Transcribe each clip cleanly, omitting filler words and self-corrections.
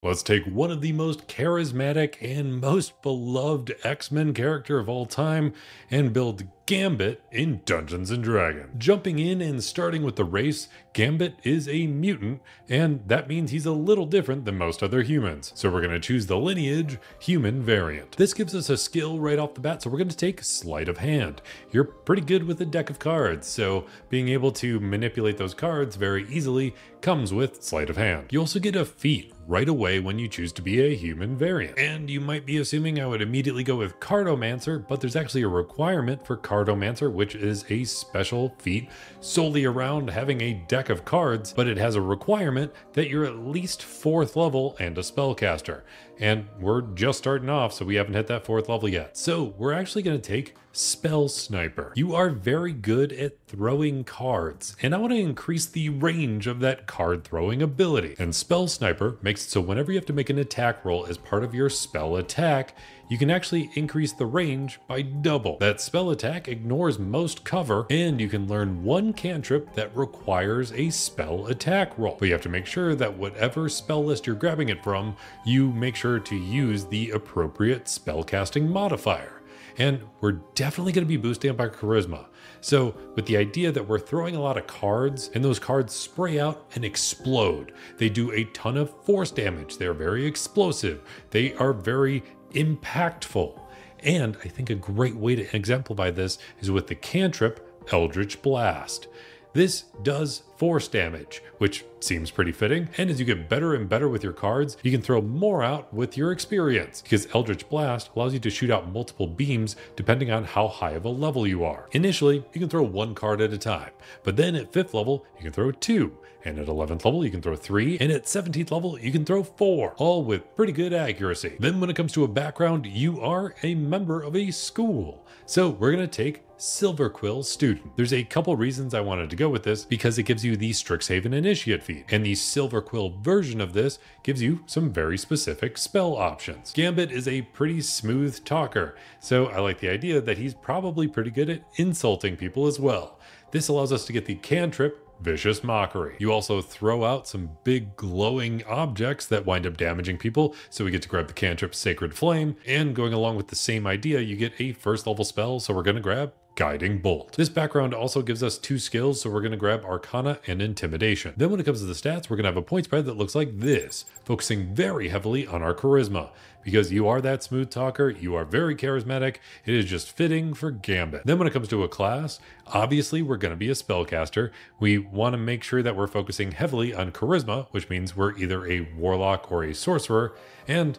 Let's take one of the most charismatic and most beloved X-Men character of all time and build Gambit in Dungeons & Dragons. Jumping in and starting with the race, Gambit is a mutant, and that means he's a little different than most other humans. So we're going to choose the lineage human variant. This gives us a skill right off the bat, so we're going to take Sleight of Hand. You're pretty good with a deck of cards, so being able to manipulate those cards very easily comes with Sleight of Hand. You also get a feat right away when you choose to be a human variant. And you might be assuming I would immediately go with Cartomancer, but there's actually a requirement for Cartomancer, which is a special feat solely around having a deck of cards, but it has a requirement that you're at least 4th level and a spellcaster. And we're just starting off, so we haven't hit that 4th level yet. So we're actually going to take Spell Sniper. You are very good at throwing cards, and I want to increase the range of that card throwing ability. And Spell Sniper makes it so whenever you have to make an attack roll as part of your spell attack, you can actually increase the range by double. That spell attack ignores most cover, and you can learn one cantrip that requires a spell attack roll. But you have to make sure that whatever spell list you're grabbing it from, you make sure to use the appropriate spellcasting modifier. And we're definitely going to be boosting up our charisma. So with the idea that we're throwing a lot of cards and those cards spray out and explode, they do a ton of force damage. They're very explosive. They are very impactful. And I think a great way to exemplify this is with the cantrip Eldritch Blast. This does force damage, which seems pretty fitting, and as you get better and better with your cards, you can throw more out with your experience, because Eldritch Blast allows you to shoot out multiple beams depending on how high of a level you are. Initially, you can throw 1 card at a time, but then at 5th level, you can throw 2, and at 11th level, you can throw 3, and at 17th level, you can throw 4, all with pretty good accuracy. Then when it comes to a background, you are a member of a school. So we're going to take Silverquill Student. There's a couple reasons I wanted to go with this, because it gives you the Strixhaven Initiate feat, and the Silverquill version of this gives you some very specific spell options. Gambit is a pretty smooth talker, so I like the idea that he's probably pretty good at insulting people as well. This allows us to get the cantrip Vicious Mockery. You also throw out some big glowing objects that wind up damaging people, so we get to grab the cantrip Sacred Flame, and going along with the same idea, you get a 1st level spell, so we're going to grab Guiding Bolt. This background also gives us 2 skills, so we're going to grab Arcana and Intimidation. Then when it comes to the stats, we're going to have a point spread that looks like this, focusing very heavily on our charisma. Because you are that smooth talker, you are very charismatic, it is just fitting for Gambit. Then when it comes to a class, obviously we're going to be a spellcaster. We want to make sure that we're focusing heavily on charisma, which means we're either a warlock or a sorcerer, and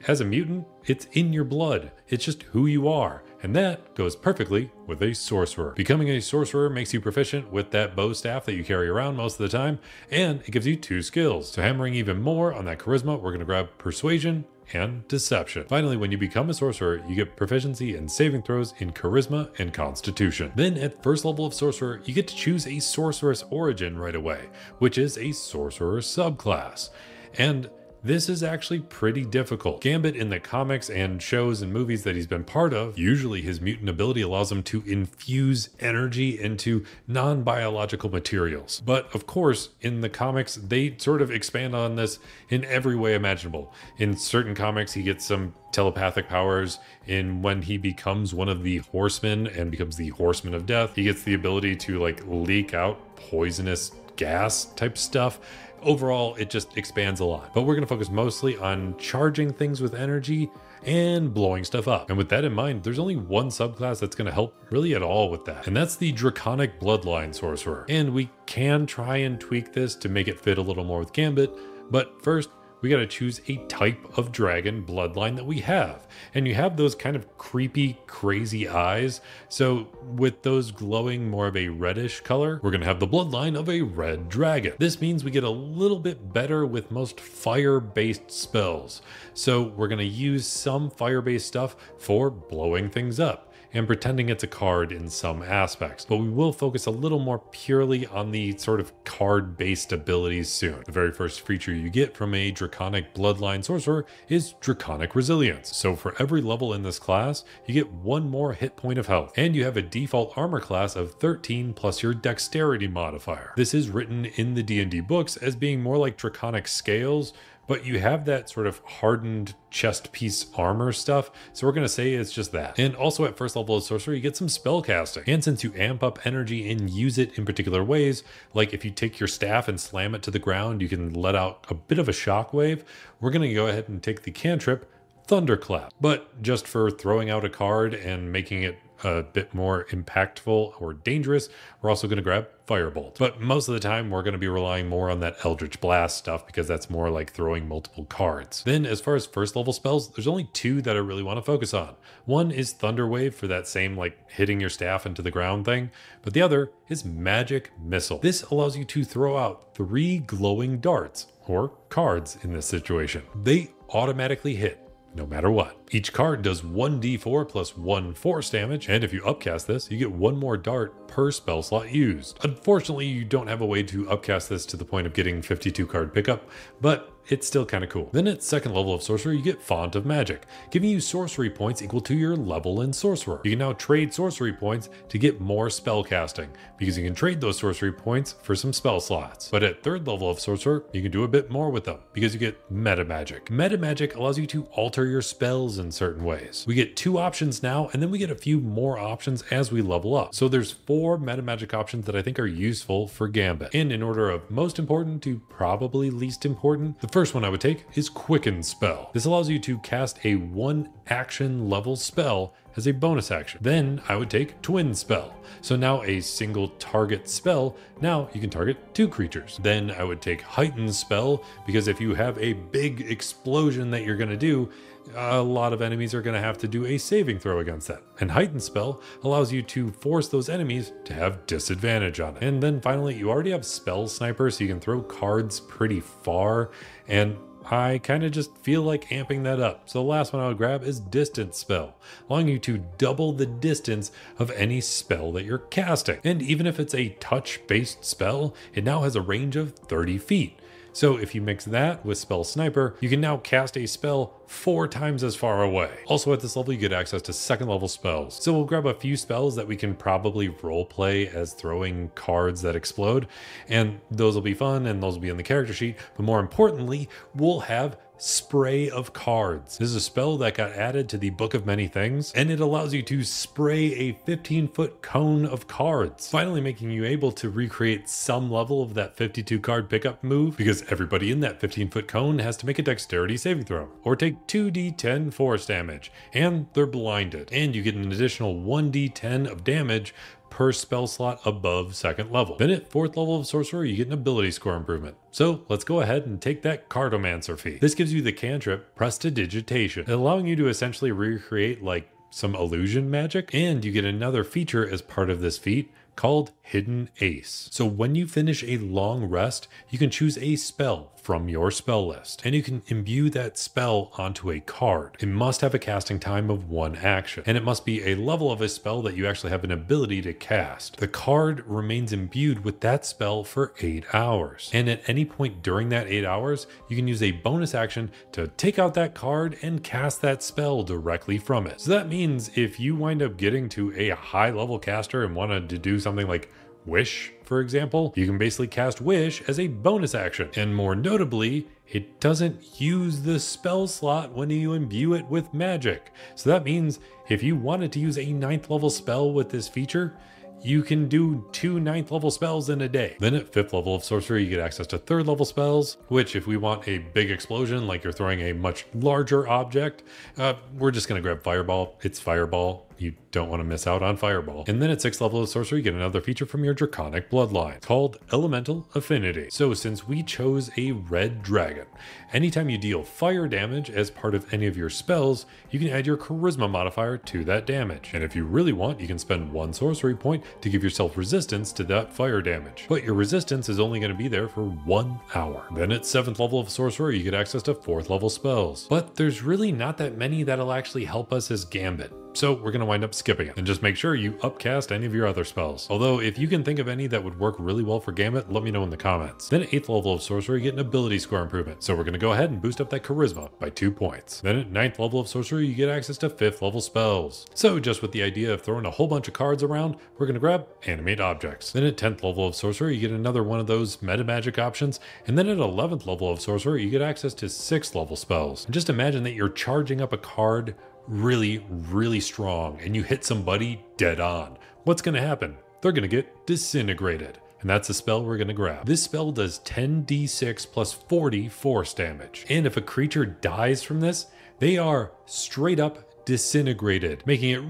as a mutant, it's in your blood. It's just who you are. And that goes perfectly with a sorcerer. Becoming a sorcerer makes you proficient with that bow staff that you carry around most of the time, and it gives you 2 skills. So hammering even more on that charisma, we're going to grab Persuasion and Deception. Finally, when you become a sorcerer, you get proficiency in saving throws in Charisma and Constitution. Then at 1st level of sorcerer, you get to choose a sorceress origin right away, which is a sorcerer subclass. And this is actually pretty difficult. Gambit in the comics and shows and movies that he's been part of, usually his mutant ability allows him to infuse energy into non-biological materials. But of course, in the comics, they sort of expand on this in every way imaginable. In certain comics, he gets some telepathic powers. When he becomes one of the horsemen and becomes the Horseman of Death, he gets the ability to like leak out poisonous gas type stuff. Overall, it just expands a lot, but we're going to focus mostly on charging things with energy and blowing stuff up. And with that in mind, there's only one subclass that's going to help really at all with that, and that's the Draconic Bloodline Sorcerer. And we can try and tweak this to make it fit a little more with Gambit, but first, we got to choose a type of dragon bloodline that we have. And you have those kind of creepy, crazy eyes. So with those glowing more of a reddish color, we're going to have the bloodline of a red dragon. This means we get a little bit better with most fire-based spells. So we're going to use some fire-based stuff for blowing things up and pretending it's a card in some aspects, but we will focus a little more purely on the sort of card-based abilities soon. The very first feature you get from a Draconic Bloodline Sorcerer is Draconic Resilience. So for every level in this class, you get 1 more hit point of health, and you have a default armor class of 13 plus your dexterity modifier. This is written in the D&D books as being more like Draconic Scales, but you have that sort of hardened chest piece armor stuff, so we're going to say it's just that. And also at first level of sorcery, you get some spell casting. And since you amp up energy and use it in particular ways, like if you take your staff and slam it to the ground, you can let out a bit of a shockwave. We're going to go ahead and take the cantrip Thunderclap, but just for throwing out a card and making it a bit more impactful or dangerous, we're also going to grab Firebolt. But most of the time, we're going to be relying more on that Eldritch Blast stuff because that's more like throwing multiple cards. Then as far as first level spells, there's only two that I really want to focus on. One is Thunder Wave for that same like hitting your staff into the ground thing, but the other is Magic Missile. This allows you to throw out 3 glowing darts, or cards in this situation. They automatically hit no matter what. Each card does 1d4 plus 1 force damage, and if you upcast this, you get 1 more dart per spell slot used. Unfortunately, you don't have a way to upcast this to the point of getting 52 card pickup, but it's still kind of cool. Then at second level of sorcery, you get Font of Magic, giving you sorcery points equal to your level in sorcerer. You can now trade sorcery points to get more spell casting, because you can trade those sorcery points for some spell slots. But at third level of sorcerer, you can do a bit more with them, because you get Meta Magic. Meta Magic allows you to alter your spells in certain ways. We get 2 options now, and then we get a few more options as we level up. So there's 4 Meta Magic options that I think are useful for Gambit. And in order of most important to probably least important, the first one I would take is Quicken Spell. This allows you to cast a 1 action level spell as a bonus action. Then I would take Twin Spell. So now a single target spell, now you can target 2 creatures. Then I would take Heighten Spell, because if you have a big explosion that you're going to do, a lot of enemies are going to have to do a saving throw against that. And Heighten Spell allows you to force those enemies to have disadvantage on it. And then finally, you already have Spell Sniper, so you can throw cards pretty far, and I kind of just feel like amping that up. So the last one I would grab is Distance Spell, allowing you to double the distance of any spell that you're casting. And even if it's a touch-based spell, it now has a range of 30 feet. So if you mix that with Spell Sniper, you can now cast a spell 4 times as far away. Also at this level, you get access to second level spells. So we'll grab a few spells that we can probably role play as throwing cards that explode, and those will be fun and those will be in the character sheet. But more importantly, we'll have Spray of Cards. This is a spell that got added to the Book of Many Things, and it allows you to spray a 15-foot cone of cards, finally making you able to recreate some level of that 52 card pickup move, because everybody in that 15-foot cone has to make a dexterity saving throw, or take 2d10 force damage, and they're blinded. And you get an additional 1d10 of damage per spell slot above second level. Then at fourth level of sorcerer, you get an ability score improvement. So let's go ahead and take that Cartomancer feat. This gives you the cantrip Prestidigitation, allowing you to essentially recreate like some illusion magic, and you get another feature as part of this feat called Hidden Ace. So when you finish a long rest, you can choose a spell from your spell list, and you can imbue that spell onto a card. It must have a casting time of 1 action, and it must be a level of a spell that you actually have an ability to cast. The card remains imbued with that spell for 8 hours, and at any point during that 8 hours, you can use a bonus action to take out that card and cast that spell directly from it. So that means if you wind up getting to a high level caster and wanted to do something like Wish, for example, you can basically cast Wish as a bonus action. And more notably, it doesn't use the spell slot when you imbue it with magic. So that means if you wanted to use a 9th level spell with this feature, you can do 2 9th level spells in a day. Then at 5th level of sorcery, you get access to 3rd level spells, which if we want a big explosion, like you're throwing a much larger object, we're just gonna grab Fireball. It's Fireball. You don't want to miss out on Fireball. And then at 6th level of sorcery, you get another feature from your Draconic bloodline called Elemental Affinity. So since we chose a red dragon, anytime you deal fire damage as part of any of your spells, you can add your Charisma modifier to that damage. And if you really want, you can spend 1 sorcery point to give yourself resistance to that fire damage. But your resistance is only going to be there for 1 hour. Then at 7th level of sorcerer, you get access to 4th level spells. But there's really not that many that'll actually help us as Gambit. so we're going to wind up skipping it. And just make sure you upcast any of your other spells. Although if you can think of any that would work really well for Gambit, let me know in the comments. Then at 8th level of Sorcerer, you get an ability score improvement. So we're going to go ahead and boost up that Charisma by 2 points. Then at 9th level of Sorcerer, you get access to 5th level spells. So just with the idea of throwing a whole bunch of cards around, we're going to grab Animate Objects. Then at 10th level of Sorcerer, you get another one of those meta magic options. And then at 11th level of Sorcerer, you get access to 6th level spells. And just imagine that you're charging up a card really strong and you hit somebody dead on. What's going to happen? They're going to get disintegrated. And that's the spell we're going to grab. This spell does 10d6 plus 40 force damage. And if a creature dies from this, they are straight up disintegrated, making it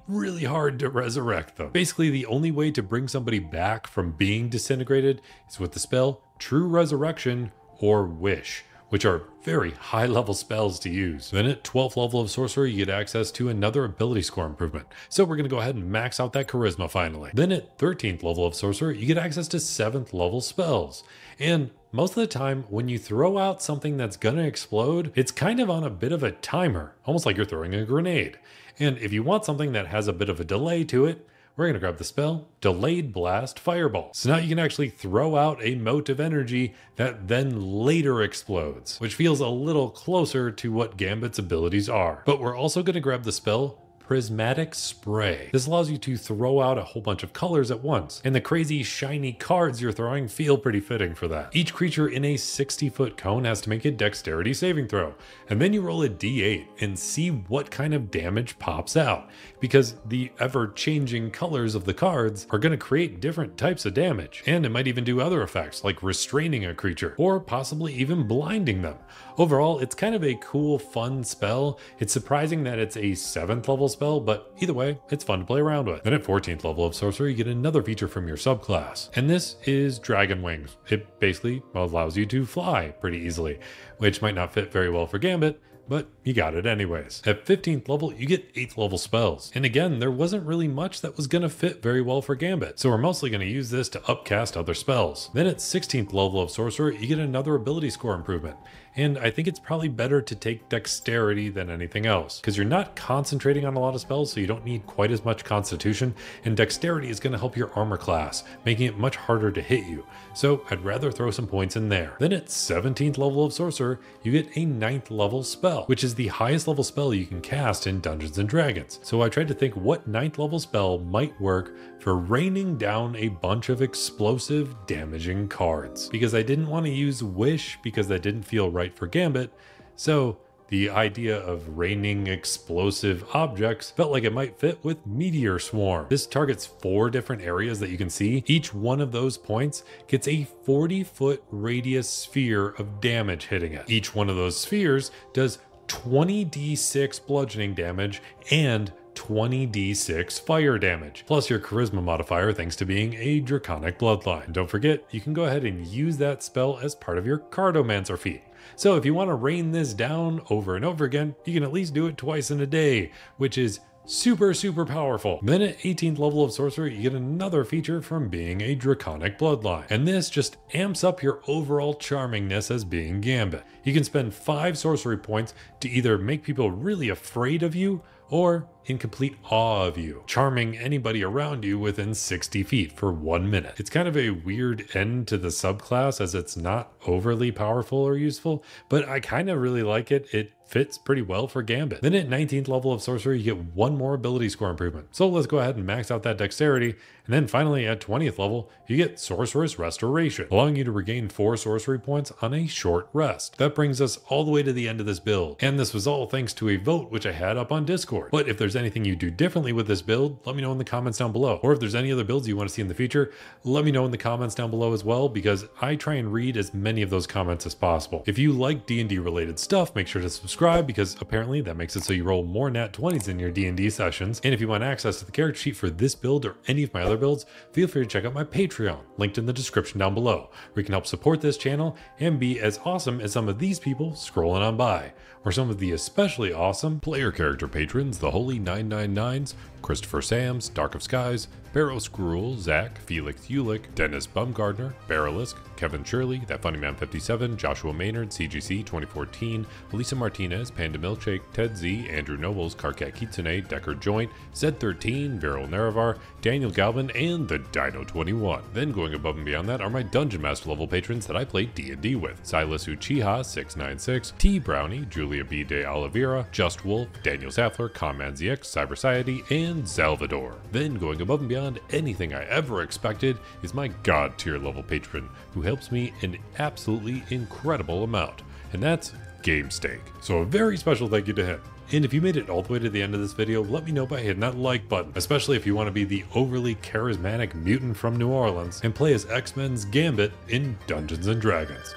really hard to resurrect them. Basically, the only way to bring somebody back from being disintegrated is with the spell True Resurrection or Wish, which are very high level spells to use. Then at 12th level of Sorcerer, you get access to another ability score improvement. So we're going to go ahead and max out that Charisma finally. Then at 13th level of Sorcerer, you get access to 7th level spells. And most of the time, when you throw out something that's gonna explode, it's kind of on a bit of a timer, almost like you're throwing a grenade. And if you want something that has a bit of a delay to it, we're going to grab the spell Delayed Blast Fireball. So now you can actually throw out a mote of energy that then later explodes, which feels a little closer to what Gambit's abilities are. But we're also going to grab the spell Prismatic Spray. This allows you to throw out a whole bunch of colors at once, and the crazy shiny cards you're throwing feel pretty fitting for that. Each creature in a 60-foot cone has to make a dexterity saving throw, and then you roll a d8 and see what kind of damage pops out, because the ever-changing colors of the cards are going to create different types of damage, and it might even do other effects like restraining a creature, or possibly even blinding them. Overall, it's kind of a cool, fun spell. It's surprising that it's a 7th level spell, but either way, it's fun to play around with. Then at 14th level of Sorcerer, you get another feature from your subclass, and this is Dragon Wings. It basically allows you to fly pretty easily, which might not fit very well for Gambit, but you got it anyways. At 15th level, you get 8th level spells. And again, there wasn't really much that was going to fit very well for Gambit, so we're mostly going to use this to upcast other spells. Then at 16th level of Sorcerer, you get another ability score improvement. And I think it's probably better to take Dexterity than anything else, because you're not concentrating on a lot of spells, so you don't need quite as much Constitution, and Dexterity is going to help your armor class, making it much harder to hit you. So I'd rather throw some points in there. Then at 17th level of Sorcerer, you get a 9th level spell, which is the highest level spell you can cast in Dungeons and Dragons. So I tried to think what 9th level spell might work for raining down a bunch of explosive, damaging cards. Because I didn't want to use Wish because that didn't feel right for Gambit, so the idea of raining explosive objects felt like it might fit with Meteor Swarm. This targets 4 different areas that you can see. Each one of those points gets a 40-foot radius sphere of damage hitting it. Each one of those spheres does 20d6 bludgeoning damage and 20d6 fire damage, plus your charisma modifier thanks to being a draconic bloodline. And don't forget, you can go ahead and use that spell as part of your Cartomancer feat. So if you want to rain this down over and over again, you can at least do it twice in a day, which is super powerful. Then at 18th level of Sorcerer, you get another feature from being a draconic bloodline. And this just amps up your overall charmingness as being Gambit. You can spend 5 sorcery points to either make people really afraid of you or in complete awe of you, charming anybody around you within 60 feet for 1 minute. It's kind of a weird end to the subclass as it's not overly powerful or useful, but I kind of really like it. It fits pretty well for Gambit. Then at 19th level of Sorcerer, you get 1 more ability score improvement. So let's go ahead and max out that Dexterity. And then finally at 20th level, you get Sorceress Restoration, allowing you to regain 4 sorcery points on a short rest. That brings us all the way to the end of this build. And this was all thanks to a vote which I had up on Discord. But if there's anything you do differently with this build, let me know in the comments down below. Or if there's any other builds you want to see in the future, let me know in the comments down below as well, because I try and read as many of those comments as possible. If you like D&D related stuff, make sure to subscribe, because apparently that makes it so you roll more nat 20s in your D&D sessions. And if you want access to the character sheet for this build or any of my other builds, feel free to check out my Patreon, linked in the description down below, where you can help support this channel and be as awesome as some of these people scrolling on by, or some of the especially awesome player character patrons, the Holy 999s, Christopher Sams, Dark of Skies, Barrow Skrull, Zach, Felix Ulick, Dennis Bumgardner, Barrelisk, Kevin Shirley, That Funny Man 57, Joshua Maynard, CGC 2014, Elisa Martinez, Panda Milkshake, Ted Z, Andrew Nobles, Karkat Kitsune, Decker Joint, Zed13, Viral Naravar, Daniel Galvin, and the Dino 21. Then going above and beyond that are my Dungeon Master level patrons that I play D&D with: Silas Uchiha 696, T Brownie, Julia B de Oliveira, Just Wolf, Daniel Saffler, Comman ZX, Cyberciety, and Salvador. Then going above and beyond anything I ever expected is my God tier level patron, who helps me an absolutely incredible amount, and that's GameSteak. So a very special thank you to him. And if you made it all the way to the end of this video, let me know by hitting that like button, especially if you want to be the overly charismatic mutant from New Orleans and play as X-Men's Gambit in Dungeons & Dragons.